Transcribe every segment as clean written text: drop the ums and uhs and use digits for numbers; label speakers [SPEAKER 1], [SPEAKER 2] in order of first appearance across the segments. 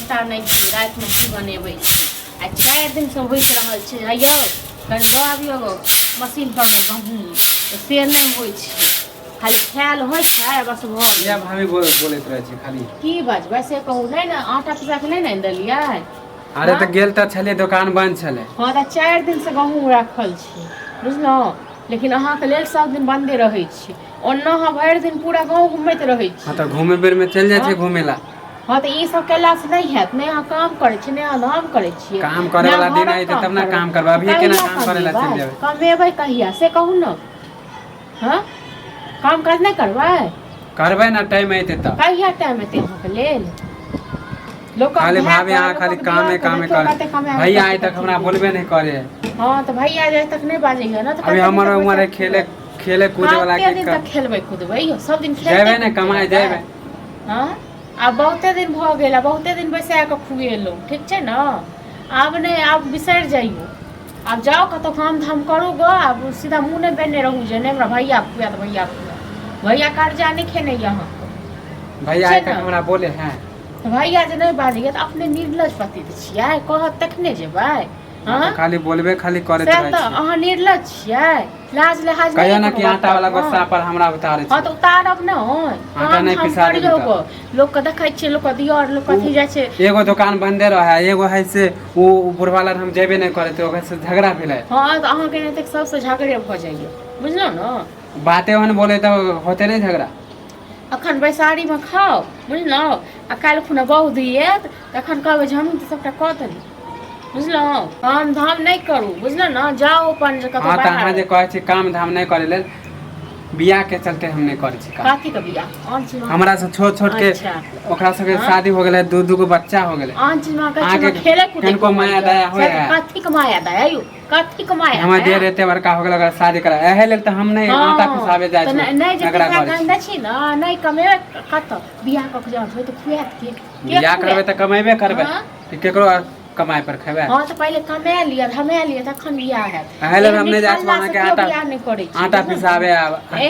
[SPEAKER 1] आटा नहीं छै रात में की बनेबै आ 4 दिन से होइत रहल छै आइयो कनि दऽ आबियो मशीन पर में गहूँम से नहीं होइ छै खाली खायल होइ छै बस भऽ
[SPEAKER 2] या भाभी बोलैत रहै छी खाली
[SPEAKER 1] की बजबै से कहू नहीं ना आटा पिसा के नहीं देलियै
[SPEAKER 2] अरे तऽ गेल तऽ छलै दुकान बंद छलै
[SPEAKER 1] हाँ तऽ 4 दिन से गहूँम रखल छै बुझलहुँ लेकिन अहाँके लेल सब दिन बंदे रहै छै ओना अहाँ भरि दिन पूरा गाँव घूमैत रहै छी
[SPEAKER 2] हाँ तऽ घूमे बेर में चलि जाइ छै घूमे ला
[SPEAKER 1] हाँ तो ये सब कैला से नहीं हैत नहीं अहाँ काम करे छी नहीं आराम करे छी
[SPEAKER 2] काम करे वाला दिन आई तब ना काम करबा अभी केना काम करे ला चल जाबे
[SPEAKER 1] कमेबै कहिया से कहू न हां काम काज नहीं करबै
[SPEAKER 2] ना टाइम आइते त
[SPEAKER 1] कहिया टाइम एते अहाँ के लेल लोग
[SPEAKER 2] खाली भाभी यहाँ खाली कामे करे भैया आई तक हमरा बोलबे नहीं करे
[SPEAKER 1] हां तो भैया जाए तक नहीं बाजेगा ना तो
[SPEAKER 2] अभी हमर उम्र खेले कूदे वाला के
[SPEAKER 1] दिन तक खेलबै कूदबै सब दिन
[SPEAKER 2] जेबै ने कमाई जेबै
[SPEAKER 1] हां अब बहुते दिन भ गेल बहुते दिन बैसा के खुएलहुँ ठीक छै ना अब नहीं अब बिसर जाइयो अब जाओ कतो काम धाम करू गो अब सीधा मुंह नहीं बेने रहू जे नहीं हमरा भैया खुआ तो भैया कर्जा नहीं खेने यहाँ
[SPEAKER 2] भैया आइ तक हमरा बोले हैं
[SPEAKER 1] भैया जे नहीं बाजिए तो अपने निर्लज पति छियै कहत तखने जेबै हां
[SPEAKER 2] खाली बोलबे खाली करे
[SPEAKER 1] छै त अहाँ निर्लज छियै लाज लिहाज
[SPEAKER 2] कहियो ना कि आटा वाला गुस्सा पर हमरा उतारे छै
[SPEAKER 1] हां तो उतारब न
[SPEAKER 2] आटा नहीं पिसा देबै
[SPEAKER 1] लोग के देखै छियै लोग के दियर लोग कथि जाय छै
[SPEAKER 2] एगो दुकान बंदे रहे एगो है से वो बुढ़वाला हम जेबे नहीं करे तो ओकरा से झगड़ा भेलै
[SPEAKER 1] हां तो अहाँ के तक सबसे झगड़े भ जाइए बुझलो न
[SPEAKER 2] बातें ओहन बोले तो होते नहीं झगड़ा
[SPEAKER 1] अखन बैसारी में खाओ बुझलो आ काल्हि खुना बहु दियत तखन कहबै जे हम त सबटा क देली बुझलो काम धाम नहीं करू बुझलो ना जाओ अपन जगह
[SPEAKER 2] हां त अहाँ जे कहै छी काम धाम नहीं करे लेल बियाह के चलते हम नहीं करे छी
[SPEAKER 1] काथी के बियाह
[SPEAKER 2] हमरा से छोट छोट के ओकरा सबके शादी हो गेलै दू गो बच्चा हो गेलै
[SPEAKER 1] आन चीज में के खेले कूदे
[SPEAKER 2] कनको माया दया होय है
[SPEAKER 1] काथी के माया दया यौ काथी के माया
[SPEAKER 2] हम देर एते बड़का हो गेल अगर शादी करा एहे लेल त हम नहीं आटा पिसाबे जाय छी
[SPEAKER 1] नहीं जे गंदा छी ना नहीं कमेबे कत बियाह क जाओ होय त खुआत के
[SPEAKER 2] बियाह करबे त कमेबे करबे कि केकरो कमाई पर खेबे
[SPEAKER 1] हां तो पहले कमा लिया तखन बियाह है
[SPEAKER 2] एहे लेल हम नहीं जाय छी वहां के आटा पिसाबे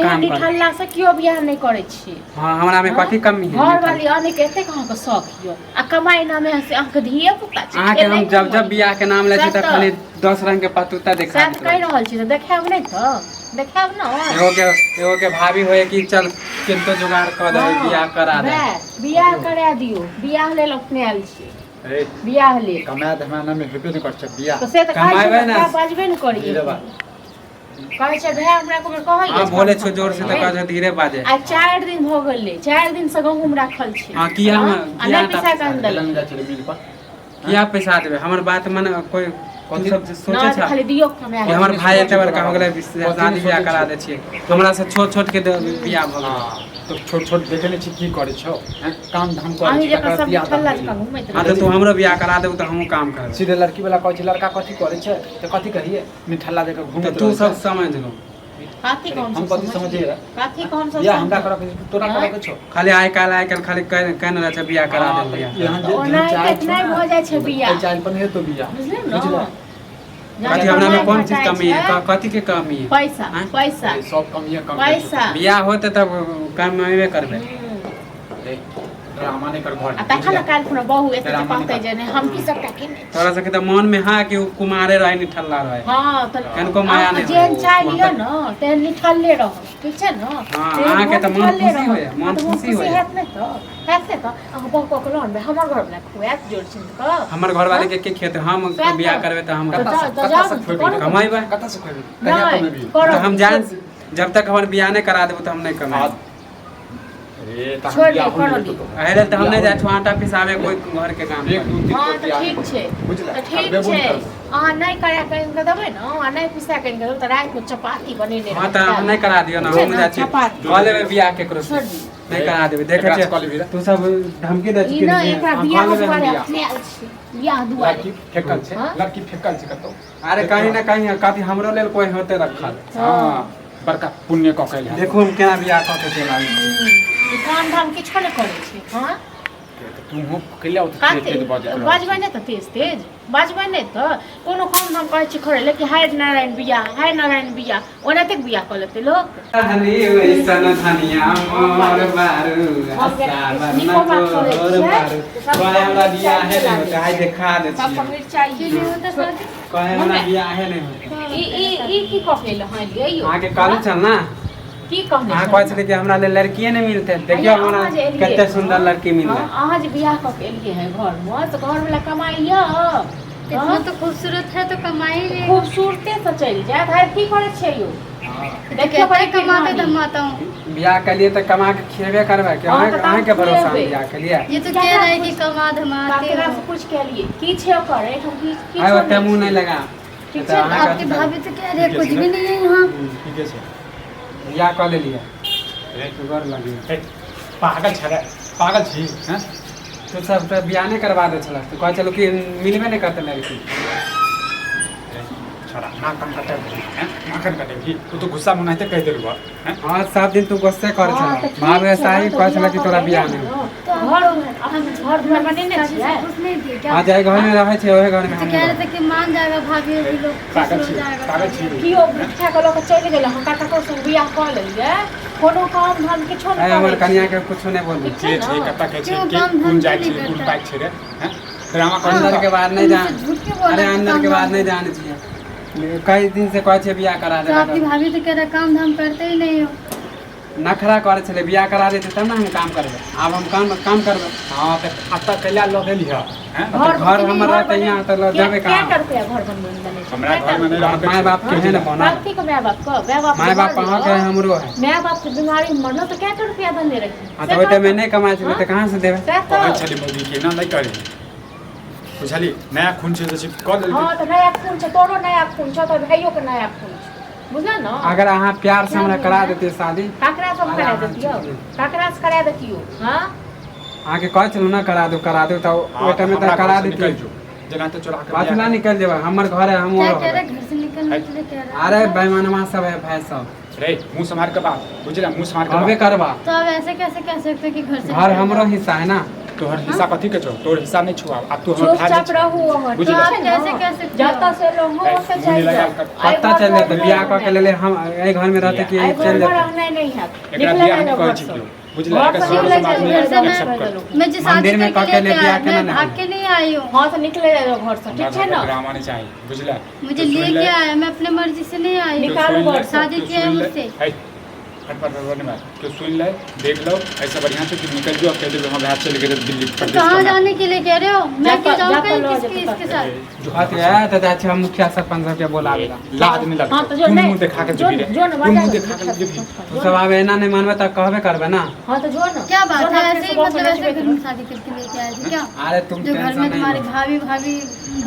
[SPEAKER 2] काम कर
[SPEAKER 1] ठल्ला से कियो बियाह नहीं करे छी
[SPEAKER 2] हां हमरा में कथि कमी है
[SPEAKER 1] घर वाली आने के एते कहां के शौक हियो आ कमाई नामे से आंख धिए पुता छी
[SPEAKER 2] आके हम जब बियाह के नाम ले छी त खाली 10 रंग के पतुता देखा
[SPEAKER 1] साथ कह रहल छी त देखाब नहीं त देखाब न
[SPEAKER 2] एगो के भाभी होय कि चल किनको जुगाड़ क दे बियाह करा दे
[SPEAKER 1] बियाह करा दियो बियाह लेल अपने आयल छी बियाह ले
[SPEAKER 3] कमाए त हमरा नाम में हेबे नहीं कर छ बियाह
[SPEAKER 1] तो से त
[SPEAKER 2] कमाइबे ना
[SPEAKER 1] बाजबे न करी कहै छै भैया हमरा को कहै
[SPEAKER 2] हां बोले छ जोर से त कह धीरे बाजे
[SPEAKER 1] आ 4 दिन भ गेलै 4 दिन से गहूम राखल छै
[SPEAKER 2] हां किया हम
[SPEAKER 1] किया पैसा का अंदर
[SPEAKER 2] किया पैसा देबे हमर बात मन कोई कथि सब सोचे छ
[SPEAKER 1] खाली दियो कमाए
[SPEAKER 2] कि हमर भाई एते बड़का हो गेलै शादी बियाह करा दे छियै हमरा से छोट छोट के बियाह भ गेलै
[SPEAKER 3] तो छोट छोट देखे नहीं छी की करे छौ काम धाम करे
[SPEAKER 1] अही जका सब ठल्ला जका घुमैत
[SPEAKER 2] हां तो तू हमरो बियाह करा देबू त हमहु काम करब
[SPEAKER 3] सीधे लड़की वाला कहै छै लड़का कथि करे छै त कथि करिए निठल्ला जका घुमैत
[SPEAKER 2] तू सब समझ लो
[SPEAKER 1] काथी को
[SPEAKER 3] हम कथि समझिए
[SPEAKER 1] काथी को हम सब
[SPEAKER 3] या हमरा करे तोरा करे के छौ
[SPEAKER 2] खाली आइ काल खाली कहने रह छ बियाह करा दे बियाह
[SPEAKER 3] यहाँ जे
[SPEAKER 1] ओना कितना भ जाय छै बियाह
[SPEAKER 3] चाल पर है तो बियाह
[SPEAKER 1] बुझले न
[SPEAKER 2] कथि हमरा में कौन चीज कमी है कथि के कमी है
[SPEAKER 1] पैसा पैसा
[SPEAKER 3] सब कमी है
[SPEAKER 1] पैसा
[SPEAKER 2] बियाह होते तब कमेबे करबे
[SPEAKER 3] ड्रामा नहीं कर घर
[SPEAKER 1] आ तखन काल खुना बहु एते कहते जे नहीं हम की सबटा के
[SPEAKER 2] तोरा सबके त मन में हां कि कुमारे रहे नि ठल्ला रहे
[SPEAKER 1] हां त
[SPEAKER 2] कनको माया नहीं
[SPEAKER 1] जेन चाह लियो न तेन निठल्ले रह ठीक छै न
[SPEAKER 2] हां अहाँ के त मन खुशी होय मन खुशी होय
[SPEAKER 1] हैत नहीं त हैत त अहाँ बहु को लोन में हमर घर में खुआत जोड़ छिन त
[SPEAKER 2] हमर घर वाले के खेत हम बियाह करबे त हम कमाइबे
[SPEAKER 3] कथा से खोबे कहिया कमेबी
[SPEAKER 2] तो हम जान जब तक हमर बियाह नहीं करा देबो त हम नहीं कमाब
[SPEAKER 3] अरे त
[SPEAKER 1] छोड़ दे करो दी
[SPEAKER 2] अरे त हम नहीं जाय आटा पिसाबे कोई घर के काम
[SPEAKER 1] हां त ठीक छै
[SPEAKER 3] बुझला
[SPEAKER 1] ठीक छै अहाँ नहीं करा के देबै न आ नहीं पिसा के देबै त रात में चपाती बनेने
[SPEAKER 2] हां त हम नहीं करा दियो ना हम जा छी कॉल में बियाह केकरो से नहीं करा देबे देखे छै तू सब धमकी दे छी
[SPEAKER 1] ई ना एकरा बियाह दुआरे अपने आयल छी बियाह दुआरे
[SPEAKER 3] लड़की फेकल छै लड़की फेकल छै कतौ
[SPEAKER 2] अरे कहीं ना कहीं काफी हमरो लेल कोई होते रखल
[SPEAKER 3] हां बड़का पुण्य क कैल है
[SPEAKER 2] देखो हम केना बियाह क के चला
[SPEAKER 1] काम धाम किछो नहीं करे छी हां
[SPEAKER 3] तू हो कइला तेज
[SPEAKER 1] बाजबै नहीं तो तेज तेज बाजबै नहीं तो कोनो काम हम कहै छी खड़े लेकिन हाय नारायण बिया ओनाते बिया क लेते लोग
[SPEAKER 2] धनी वैसन धनिया मोर बारू
[SPEAKER 1] निको बात करे छै
[SPEAKER 2] कहे हमरा बियाह है नहीं होता है देखा दे
[SPEAKER 1] सब मिर्चाई
[SPEAKER 2] कहे हमरा बियाह है नहीं होता
[SPEAKER 1] ई की कहले हां लियो
[SPEAKER 2] आगे कालू चल ना
[SPEAKER 1] की कहले
[SPEAKER 2] हां कहै छले कि हमरा ले लड़किए नहीं मिलते देखियो हमरा कते सुंदर लड़की मिलले
[SPEAKER 1] अहाँ जे बियाह क के एलिए है घर में तो घर वाला कमाइया
[SPEAKER 4] इतना तो खूबसूरत है तो कमाई ले
[SPEAKER 1] खूबसूरते से चल जाए भाई की करे छै यो देखियो बड़े
[SPEAKER 4] कमाते धमाता हूँ
[SPEAKER 2] बियाह के लिए तो कमा के खिएबे करबे कि अहाँ के भरोसा बियाह के लिए
[SPEAKER 4] ये तो कह रहा है कि कमा धमाते
[SPEAKER 1] काकरा से पूछ के लिए की छै करे हम की
[SPEAKER 2] आय ओते मुंह नहीं लगा
[SPEAKER 1] ठीक है
[SPEAKER 4] आपकी भाभी तो कह रही है कुछ भी नहीं है यहाँ
[SPEAKER 3] ठीक है से
[SPEAKER 2] बियाह कर ले लिया शुगर लगी
[SPEAKER 3] पागल छरा पागल छी हैं
[SPEAKER 2] तो सब तो बियाह नहीं करवा दे छला तो कह चलो कि मिलबे नहीं करते लड़की
[SPEAKER 3] छरा ना काम करते हैं ना काम करते भी तू तो गुस्सा मनाते कह देलु हैं
[SPEAKER 2] हां सब दिन तू गुस्से कर छला भाव ऐसा ही कह छला कि तोरा बियाह नहीं
[SPEAKER 1] घर बने ने छियै
[SPEAKER 4] उसने दिए क्या
[SPEAKER 2] आ जाए घर में रहे छे ओहे घर में
[SPEAKER 4] तो कह रहे थे कि मान जाएगा भाभी भी लोग
[SPEAKER 3] पागल
[SPEAKER 4] खुश
[SPEAKER 3] छी
[SPEAKER 4] हो जाएगा
[SPEAKER 3] पागल छी
[SPEAKER 1] की ओ बिठा के लोग चल गेल हम काका को संग बियाह क लेलिए कोनो काम धाम के छोड़
[SPEAKER 2] आय हमर कन्या के कुछ नहीं बोल
[SPEAKER 3] जे छै कता के छै
[SPEAKER 4] क्यों
[SPEAKER 3] कि
[SPEAKER 4] काम
[SPEAKER 3] कौन
[SPEAKER 4] धंधा
[SPEAKER 3] जाय
[SPEAKER 4] नहीं
[SPEAKER 3] छै कौन
[SPEAKER 4] करता?
[SPEAKER 3] पाइ छै रे हैं ड्रामा कर
[SPEAKER 2] अंदर के बाद नहीं जान
[SPEAKER 4] झूठ क्यों बोल
[SPEAKER 2] अरे
[SPEAKER 4] रहे हैं?
[SPEAKER 2] अंदर के
[SPEAKER 4] काम
[SPEAKER 2] बाद
[SPEAKER 4] धाम
[SPEAKER 2] नहीं जाने चाहिए कई दिन से कह छे बियाह करा
[SPEAKER 4] तो आपकी
[SPEAKER 2] दे
[SPEAKER 4] भाभी तो कह रहा काम धाम करते ही नहीं हो
[SPEAKER 2] नखरा करे छले बियाह करा देते तब ना हम काम करबे अब हम काम करबे
[SPEAKER 3] हां त आता कइला लो गेली है हैं
[SPEAKER 2] घर हमर रहते यहाँ तो जाबे
[SPEAKER 1] क्या
[SPEAKER 2] कहाँ
[SPEAKER 1] करते हैं घर बनने
[SPEAKER 3] हमरा घर में नहीं रहते
[SPEAKER 2] माय बाप के है ना बना
[SPEAKER 1] बाकी को माय बाप
[SPEAKER 2] माय बाप कहाँ के हमरो है
[SPEAKER 1] माय बाप के बीमारी में मरना तो क्या कर रुपया दे रखी
[SPEAKER 2] हाँ तो ओटे में नहीं कमाए छले तो कहाँ से देबे
[SPEAKER 3] कहै छली मौगी के ना नहीं करी बुझली नया खून छै जैसे कह देलकै
[SPEAKER 1] हां तो नया खून छै तोरो नया खून छै तो भाइयों के नया खून छै बुझला ना
[SPEAKER 2] अगर अहाँ प्यार से हमरा करा देते शादी
[SPEAKER 1] काकरा से करा देतियो काकरा से करा देतियो हां
[SPEAKER 2] आगे कह चलो ना करा दो तो ओटे में तो करा देती
[SPEAKER 3] जना तो चोरा के
[SPEAKER 2] बात ना निकल जेबा हमर घर है हम
[SPEAKER 4] क्या कह रहे घर से निकलने के लिए कह रहा
[SPEAKER 2] अरे बेईमानवा सब है भाई सब
[SPEAKER 3] रे मुंह संभाल के बात बुझला मुंह संभाल के
[SPEAKER 2] कहबे
[SPEAKER 3] बात
[SPEAKER 2] करबा
[SPEAKER 4] तो आप ऐसे कैसे कह सकते हो कि घर से
[SPEAKER 2] घर हमरो हिस्सा है ना
[SPEAKER 3] तोहर हिस्सा कथी के छौ तोहर हिस्सा नहीं छुआ अब तू हमर भाई
[SPEAKER 1] चुपचाप रहू हमर
[SPEAKER 3] बुझली?
[SPEAKER 4] तो आप कैसे कह सकते हो
[SPEAKER 1] जाता से लोग हो के
[SPEAKER 3] मुंह
[SPEAKER 1] चाहिए
[SPEAKER 3] लगा कर
[SPEAKER 2] पता चल जाता बियाह कह के ले हम ए घर में रहते कि
[SPEAKER 1] आई
[SPEAKER 2] चल
[SPEAKER 1] घर में
[SPEAKER 2] जाते
[SPEAKER 1] रहना नहीं है
[SPEAKER 3] एकरा बियाह नहीं कहै छी क्यों बुझला
[SPEAKER 1] घर
[SPEAKER 3] एकरा
[SPEAKER 1] से
[SPEAKER 3] सब
[SPEAKER 1] निकले
[SPEAKER 3] समाज
[SPEAKER 1] जाए,
[SPEAKER 3] में
[SPEAKER 1] घर से
[SPEAKER 3] एक्सेप्ट
[SPEAKER 1] ना
[SPEAKER 3] कर
[SPEAKER 1] रह
[SPEAKER 4] मैं जो शादी
[SPEAKER 2] मंदिर में
[SPEAKER 4] करके
[SPEAKER 2] कह के
[SPEAKER 4] लेके
[SPEAKER 2] ले
[SPEAKER 4] आया
[SPEAKER 2] बियाह के
[SPEAKER 4] मैं
[SPEAKER 2] ना
[SPEAKER 4] भाग के नहीं आई हूँ
[SPEAKER 1] हां तो निकले जाओ घर से ठीक है ना
[SPEAKER 3] ड्रामा नहीं चाहिए बुझला
[SPEAKER 4] मुझे लेके आया मैं अपने मर्जी से नहीं आई हूँ
[SPEAKER 1] निकालो घर से।
[SPEAKER 4] शादी किया है मुझसे
[SPEAKER 3] फट फट फट में तो सुन ले देख लो ऐसा बढ़िया से कि निकल जाओ कह दे हम यहाँ चले गए दिल्ली प्रदेश
[SPEAKER 4] कहाँ जाने के लिए कह रहे हो मैं क्यों जाऊँ
[SPEAKER 1] जाता लो,
[SPEAKER 4] कहीं
[SPEAKER 1] जाता
[SPEAKER 4] इसके साथ
[SPEAKER 3] जो
[SPEAKER 2] बात है तो अच्छा हम मुखिया सरपंच के बोला देला
[SPEAKER 3] लाज नहीं लगता
[SPEAKER 1] हां तो जो
[SPEAKER 3] तुम
[SPEAKER 1] नहीं
[SPEAKER 3] मुंह दिखा के
[SPEAKER 1] जो
[SPEAKER 3] जीबी रे
[SPEAKER 1] जो ना
[SPEAKER 3] तुम मुंह
[SPEAKER 1] मजा
[SPEAKER 3] दिखा के जीबी
[SPEAKER 2] तो सब अब एना नहीं मानबे तो कहबे करबे ना
[SPEAKER 1] हां तो जो ना
[SPEAKER 4] क्या बात
[SPEAKER 1] जो
[SPEAKER 4] है
[SPEAKER 1] ना
[SPEAKER 4] ऐसे ही
[SPEAKER 1] सुबह
[SPEAKER 4] मतलब
[SPEAKER 1] से
[SPEAKER 4] ऐसे घर
[SPEAKER 1] नचबे
[SPEAKER 4] में शादी करके लेके आए थे क्या
[SPEAKER 2] अरे तुम
[SPEAKER 4] जो घर
[SPEAKER 2] टेंशन
[SPEAKER 4] में
[SPEAKER 2] नहीं
[SPEAKER 4] तुम्हारी
[SPEAKER 2] लो
[SPEAKER 4] भाभी भाभी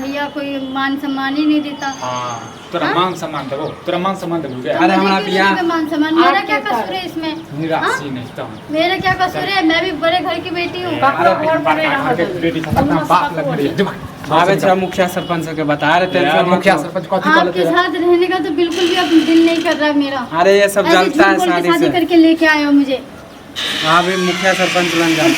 [SPEAKER 4] भैया कोई मान सम्मान ही नहीं देता
[SPEAKER 3] हां तोरा मान सम्मान देबो तोरा मान सम्मान देबो रे
[SPEAKER 4] तो
[SPEAKER 2] अरे
[SPEAKER 4] मुझे
[SPEAKER 2] हमारा
[SPEAKER 4] क्यों
[SPEAKER 2] बियाह-
[SPEAKER 4] देंगे मान सम्मान मेरा
[SPEAKER 1] आपके
[SPEAKER 4] क्या
[SPEAKER 1] साथ।
[SPEAKER 4] कसूर है इसमें
[SPEAKER 3] निराशी नहीं तो
[SPEAKER 4] मेरा क्या कसूर है मैं भी बड़े घर की बेटी हूँ
[SPEAKER 1] काकरो
[SPEAKER 3] अरे
[SPEAKER 1] घर पर रह
[SPEAKER 3] के बेटी था अपना बाप लग रही है
[SPEAKER 2] आवे छ मुखिया सरपंच के बता रहे टेंशन
[SPEAKER 3] मुखिया सरपंच कथी
[SPEAKER 4] आपके
[SPEAKER 3] कहलते
[SPEAKER 4] साथ रहने का तो बिल्कुल भी अब दिल नहीं कर रहा मेरा
[SPEAKER 2] अरे ये सब
[SPEAKER 4] ऐसे
[SPEAKER 2] जलता है
[SPEAKER 4] झूठ बोल के
[SPEAKER 2] शादी
[SPEAKER 4] शादी
[SPEAKER 2] से
[SPEAKER 4] करके लेके आए हो मुझे
[SPEAKER 2] हाँ भी मुखिया सरपंच बन जाते